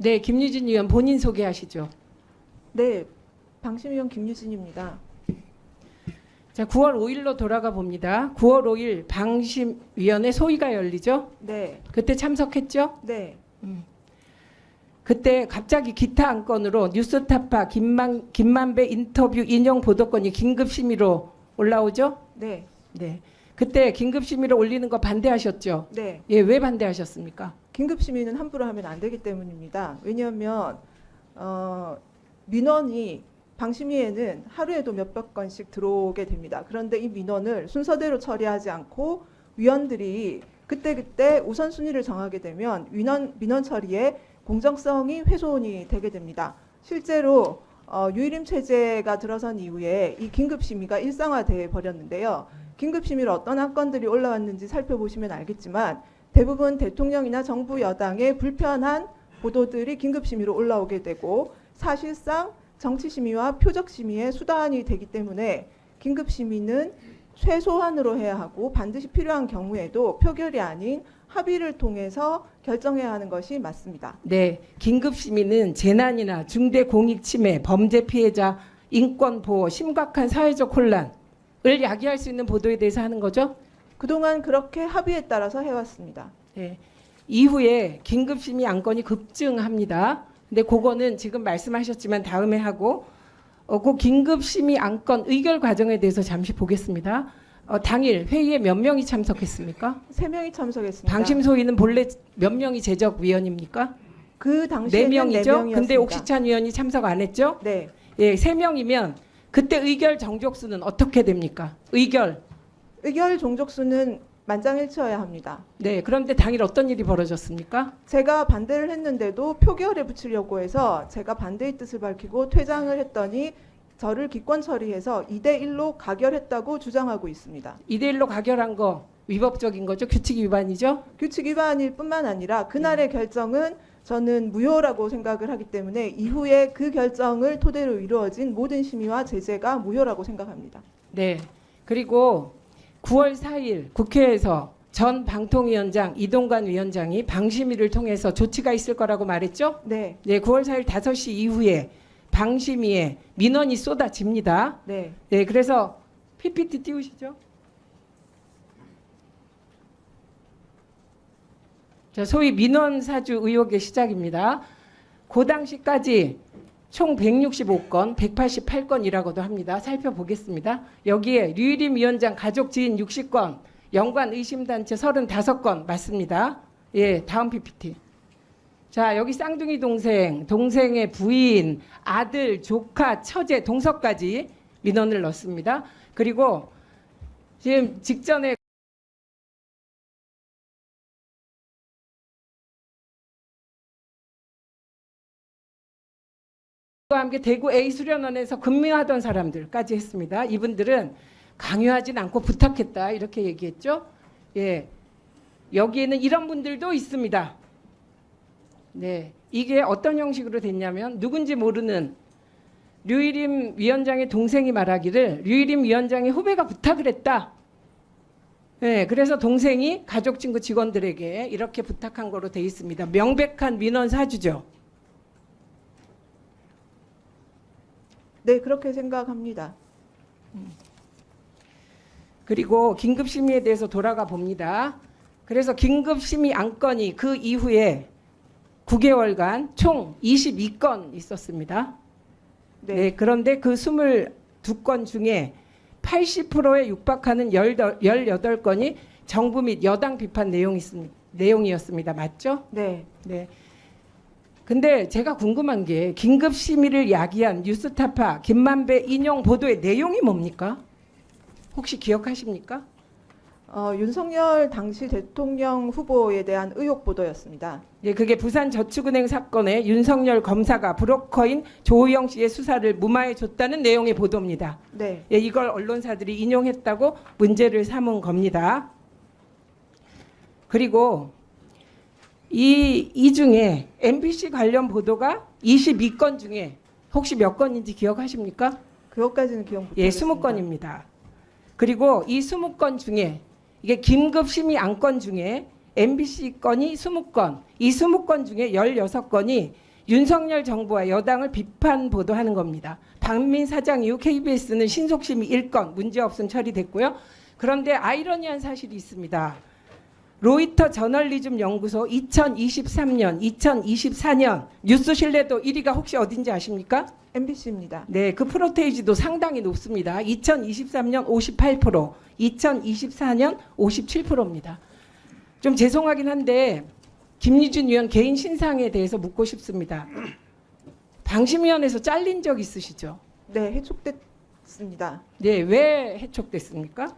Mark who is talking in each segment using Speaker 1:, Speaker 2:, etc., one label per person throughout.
Speaker 1: 네, 김유진 의원 본인 소개하시죠.
Speaker 2: 네, 방심위원 김유진입니다.
Speaker 1: 자, 9월 5일로 돌아가 봅니다. 9월 5일 방심위원회 소위가 열리죠.
Speaker 2: 네,
Speaker 1: 그때 참석했죠.
Speaker 2: 네,
Speaker 1: 그때 갑자기 기타 안건으로 뉴스타파 김만배 인터뷰 인용 보도권이 긴급심의로 올라오죠.
Speaker 2: 네,
Speaker 1: 네. 그때 긴급심의로 올리는 거 반대하셨죠.
Speaker 2: 네.
Speaker 1: 예, 왜 반대하셨습니까?
Speaker 2: 긴급심의는 함부로 하면 안 되기 때문입니다. 왜냐하면 민원이 방심위에는 하루에도 몇백 건씩 들어오게 됩니다. 그런데 이 민원을 순서대로 처리하지 않고 위원들이 그때그때 우선순위를 정하게 되면 민원 처리에 공정성이 훼손이 되게 됩니다. 실제로 유일임 체제가 들어선 이후에 이 긴급심의가 일상화돼 버렸는데요. 긴급심의로 어떤 안건들이 올라왔는지 살펴보시면 알겠지만 대부분 대통령이나 정부 여당의 불편한 보도들이 긴급심의로 올라오게 되고 사실상 정치심의와 표적심의의 수단이 되기 때문에 긴급심의는 최소한으로 해야 하고 반드시 필요한 경우에도 표결이 아닌 합의를 통해서 결정해야 하는 것이 맞습니다.
Speaker 1: 네, 긴급심의는 재난이나 중대 공익침해, 범죄 피해자, 인권 보호, 심각한 사회적 혼란을 야기할 수 있는 보도에 대해서 하는 거죠?
Speaker 2: 그동안 그렇게 합의에 따라서 해왔습니다.
Speaker 1: 네. 이후에 긴급심의 안건이 급증합니다. 근데 그거는 지금 말씀하셨지만 다음에 하고 그 긴급심의 안건 의결 과정에 대해서 잠시 보겠습니다. 당일 회의에 몇 명이 참석했습니까?
Speaker 2: 3명이 참석했습니다.
Speaker 1: 방심소위는 본래 몇 명이 제적위원입니까?
Speaker 2: 그 당시에는
Speaker 1: 4명이죠.
Speaker 2: 4명이었습니다.
Speaker 1: 근데 옥시찬 위원이 참석 안 했죠?
Speaker 2: 네.
Speaker 1: 예, 3명이면 그때 의결 정족수는 어떻게 됩니까? 의결.
Speaker 2: 종족수는 만장일치여야 합니다.
Speaker 1: 네, 그런데 당일 어떤 일이 벌어졌습니까?
Speaker 2: 제가 반대를 했는데도 표결에 붙이려고 해서 제가 반대의 뜻을 밝히고 퇴장을 했더니 저를 기권 처리해서 2대1로 가결했다고 주장하고 있습니다.
Speaker 1: 2대1로 가결한 거 위법적인 거죠? 규칙 위반이죠?
Speaker 2: 규칙 위반일 뿐만 아니라 그날의 결정은 저는 무효라고 생각을 하기 때문에 이후에 그 결정을 토대로 이루어진 모든 심의와 제재가 무효라고 생각합니다.
Speaker 1: 네. 그리고 9월 4일 국회에서 전 방통위원장 이동관 위원장이 방심위를 통해서 조치가 있을 거라고 말했죠?
Speaker 2: 네,
Speaker 1: 네, 9월 4일 5시 이후에 방심위에 민원이 쏟아집니다.
Speaker 2: 네,
Speaker 1: 네, 그래서 PPT 띄우시죠. 자, 소위 민원 사주 의혹의 시작입니다. 그 당시까지 총 165건, 188건이라고도 합니다. 살펴보겠습니다. 여기에 류일임 위원장 가족 지인 60건, 연관 의심단체 35건 맞습니다. 예, 다음 PPT. 자, 여기 쌍둥이 동생, 동생의 부인, 아들, 조카, 처제, 동서까지 민원을 넣습니다. 그리고 지금 직전에 와 함께 대구 A 수련원에서 근무하던 사람들까지 했습니다. 이분들은 강요하진 않고 부탁했다 이렇게 얘기했죠. 예, 여기에는 이런 분들도 있습니다. 네, 이게 어떤 형식으로 됐냐면 누군지 모르는 류일임 위원장의 동생이 말하기를 류일임 위원장의 후배가 부탁을 했다. 네, 그래서 동생이 가족, 친구, 직원들에게 이렇게 부탁한 거로 돼 있습니다. 명백한 민원 사주죠.
Speaker 2: 네, 그렇게 생각합니다. 그리고
Speaker 1: 그리고 긴급심의에 대해서 돌아가 봅니다. 그래서 긴급심의 안건이 그 이후에 9개월간 총 22건 있었습니다. 네, 그런데 그 22건 중에 80%에 육박하는 18건이 정부 및 여당 비판 내용이었습니다. 맞죠?
Speaker 2: 네,
Speaker 1: 네. 근데 제가 궁금한 게 긴급심의를 야기한 뉴스타파 김만배 인용 보도의 내용이 뭡니까? 혹시 기억하십니까?
Speaker 2: 윤석열 당시 대통령 후보에 대한 의혹 보도였습니다.
Speaker 1: 예, 그게 부산저축은행 사건에 윤석열 검사가 브로커인 조호영 씨의 수사를 무마해 줬다는 내용의 보도입니다.
Speaker 2: 네,
Speaker 1: 예, 이걸 언론사들이 인용했다고 문제를 삼은 겁니다. 그리고 이 중에 MBC 관련 보도가 22건 중에 혹시 몇 건인지 기억하십니까?
Speaker 2: 그것까지는 기억 못하겠습니다.
Speaker 1: 예, 20건입니다. 그리고 이 20건 중에 이게 긴급심의 안건 중에 MBC 건이 20건, 이 20건 중에 16건이 윤석열 정부와 여당을 비판 보도하는 겁니다. 박민 사장 이후 KBS는 신속심의 1건 문제없음 처리됐고요. 그런데 아이러니한 사실이 있습니다. 로이터 저널리즘 연구소 2023년, 2024년 뉴스 신뢰도 1위가 혹시 어딘지 아십니까?
Speaker 2: MBC입니다.
Speaker 1: 네, 그 프로테이지도 상당히 높습니다. 2023년 58%, 2024년 57%입니다. 좀 죄송하긴 한데 김유진 의원 개인 신상에 대해서 묻고 싶습니다. 방심위원회에서 잘린 적 있으시죠?
Speaker 2: 네, 해촉됐습니다.
Speaker 1: 네, 왜 해촉됐습니까?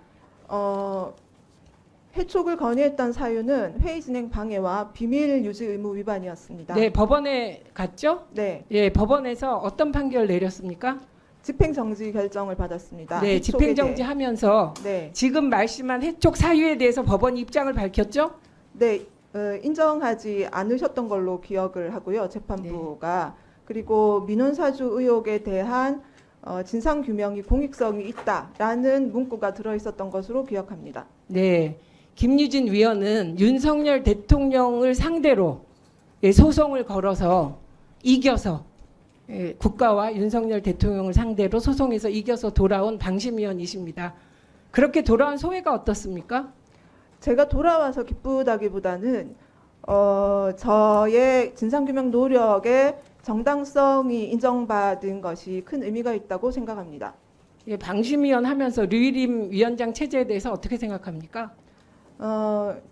Speaker 2: 해촉을 건의했던 사유는 회의 진행 방해와 비밀 유지 의무 위반이었습니다.
Speaker 1: 네, 법원에 갔죠?
Speaker 2: 네,
Speaker 1: 예, 법원에서 어떤 판결 내렸습니까?
Speaker 2: 집행 정지 결정을 받았습니다.
Speaker 1: 네,
Speaker 2: 해촉에
Speaker 1: 집행 정지하면서
Speaker 2: 대해.
Speaker 1: 지금 말씀한 해촉 사유에 대해서 법원 입장을 밝혔죠?
Speaker 2: 네, 인정하지 않으셨던 걸로 기억을 하고요. 재판부가. 그리고 민원사주 의혹에 대한 진상 규명이 공익성이 있다라는 문구가 들어 있었던 것으로 기억합니다.
Speaker 1: 네, 김유진 위원은 윤석열 대통령을 상대로 소송을 걸어서 이겨서 국가와 윤석열 대통령을 상대로 소송에서 이겨서 돌아온 방심위원이십니다. 그렇게 돌아온 소회가 어떻습니까?
Speaker 2: 제가 돌아와서 기쁘다기보다는 저의 진상규명 노력의 정당성이 인정받은 것이 큰 의미가 있다고 생각합니다.
Speaker 1: 예, 방심위원 하면서 류일임 위원장 체제에 대해서 어떻게 생각합니까?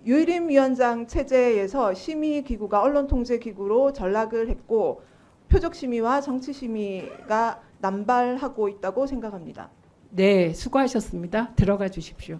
Speaker 2: 유일임 위원장 체제에서 심의기구가 언론통제기구로 전락을 했고 표적심의와 정치심의가 남발하고 있다고 생각합니다.
Speaker 1: 네, 수고하셨습니다. 들어가 주십시오.